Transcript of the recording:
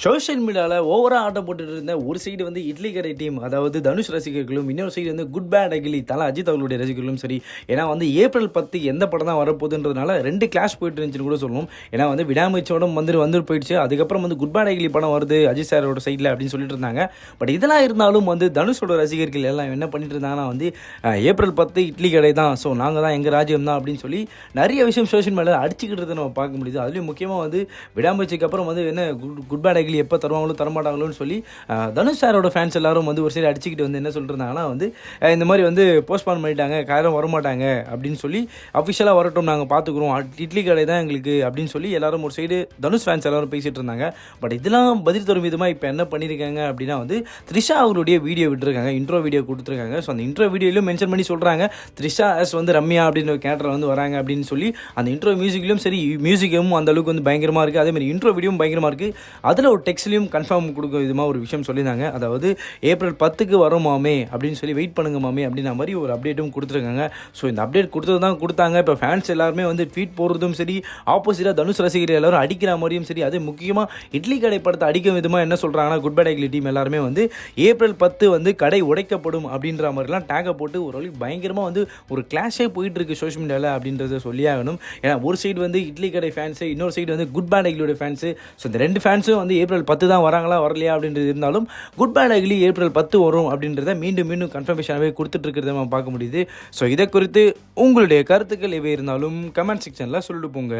Social மீடியாவில் ஓவராக ஆட்டம் போட்டுட்டு இருந்த ஒரு சைடு வந்து இட்லி கடை டீம், அதாவது தனுஷ் ரசிகர்களும், இன்னொரு சைடு வந்து குட் பேட் அகிலி தலை அஜித் அவர்களுடைய ரசிகர்களும் சரி. ஏன்னா வந்து ஏப்ரல் 10 எந்த படம் தான் வரப்போகுதுன்றதுனால ரெண்டு கிளாஷ் போயிட்டு இருந்துச்சுன்னு கூட சொல்லணும். ஏன்னா வந்து விடாமுயற்சியோட வந்து போயிடுச்சு. அதுக்கப்புறம் வந்து குட் பேட் அகிலி படம் வருது அஜித் சாரோட சைடில் அப்படின்னு சொல்லிட்டு இருந்தாங்க. பட் இதெல்லாம் இருந்தாலும் வந்து தனுஷோட ரசிகர்கள் எல்லாம் என்ன பண்ணிட்டு இருந்தாங்கன்னா வந்து ஏப்ரல் 10 இட்லி கடை தான், ஸோ நாங்கள் தான் எங்கள் ராஜ்யம் தான் அப்படின்னு சொல்லி நிறைய விஷயம் சோஷியல் மீடியாவில் அடிச்சுக்கிட்டு நம்ம பார்க்க முடியுது. அதுலேயும் முக்கியமாக வந்து விடாமுயற்சிக்கு அப்புறம் வந்து என்ன குட் பேட் அகிலி எப்போ தருவாங்களோ தரமாட்டாங்களோன்னு சொல்லி தனுஷ் சாரோட ஃபேன்ஸ் எல்லாரும் வந்து ஒரு சைடு அடிச்சுக்கிட்டு வந்து என்ன சொல்லிருந்தாங்கன்னா வந்து இந்த மாதிரி வந்து போஸ்ட்பான் பண்ணிட்டாங்க, யாரும் வரமாட்டாங்க அப்படின்னு சொல்லி அஃபிஷியலாக வரட்டும், நாங்கள் பார்த்துக்குறோம், இட்லி கடை தான் எங்களுக்கு அப்படின்னு சொல்லி எல்லாரும் ஒரு சைடு தனுஷ் ஃபேன்ஸ் எல்லாரும் பேசிகிட்டு இருந்தாங்க. பட் இதெல்லாம் பதில் தரும் விதமாக இப்போ என்ன பண்ணியிருக்காங்க அப்படின்னா வந்து த்ரிஷா அவருடைய வீடியோ விட்டுருக்காங்க, இன்ட்ரோ வீடியோ கொடுத்துருக்காங்க. ஸோ அந்த இன்ட்ரோ வீடியோலையும் மென்ஷன் பண்ணி சொல்கிறாங்க த்ரிஷா எஸ் வந்து ரம்யா அப்படின்னு ஒரு கேரக்டர் வந்து வராங்க அப்படின்னு சொல்லி. அந்த இன்ட்ரோ மியூசிக்லையும் சரி, மியூசிக்கும் அந்த அளவுக்கு வந்து பயங்கரமாக இருக்குது, அதேமாதிரி இன்ட்ரோ வீடியோவும் பயங்கரமாக இருக்குது. அதில் ஒரு டெக்ஸ்ட்லையும் கன்ஃபார்ம் கொடுக்கும் இதுமாக ஒரு விஷயம் சொல்லியிருந்தாங்க. அதாவது ஏப்ரல் 10க்கு வரும் மாமே அப்படின்னு சொல்லி வெயிட் பண்ணுங்க மாமே அப்படின்ற மாதிரி ஒரு அப்டேட்டும் கொடுத்துருக்காங்க. ஸோ இந்த அப்டேட் கொடுத்தது தான் கொடுத்தாங்க. இப்போ ஃபேன்ஸ் எல்லாருமே வந்து ட்வீட் போடுறதும் சரி, ஆப்போசிட்டாக தனுஷ் ரசிகர்கள் எல்லாரும் அடிக்கிற மாதிரியும் சரி, அது முக்கியமாக இட்லி கடை படத்தை அடிக்கும் விதமாக என்ன சொல்கிறாங்கன்னா குட் பேட் அகிலி டீம் எல்லாருமே வந்து ஏப்ரல் 10 வந்து கடை உடைக்கப்படும் அப்படின்ற மாதிரிலாம் டேக்கை போட்டு ஒரு வழி பயங்கரமாக வந்து ஒரு கிளாஷே போயிட்டு இருக்கு சோஷியல் மீடியாவில் அப்படின்றத சொல்லி ஆகணும். ஏன்னா ஒரு சைடு வந்து இட்லி கடை ஃபேன்ஸு, இன்னொரு சைடு வந்து குட் பேட் அகிலியோட ஃபேன்ஸு. ஸோ இந்த ரெண்டு ஃபேன்ஸும் வந்து ஏப்ரல் 10 தான் வராங்களா வரலையா அப்படின்றது இருந்தாலும் குட் பேட் அகிலி ஏப்ரல் 10 வரும் அப்படின்றத மீண்டும் கன்ஃபர்மேஷனாகவே கொடுத்துட்டு இருக்கிறத நம்ம பார்க்க முடியுது. ஸோ இதை குறித்து உங்களுடைய கருத்துக்கள் எவை இருந்தாலும் கமெண்ட் செக்ஷனில் சொல்லிட்டு போங்க.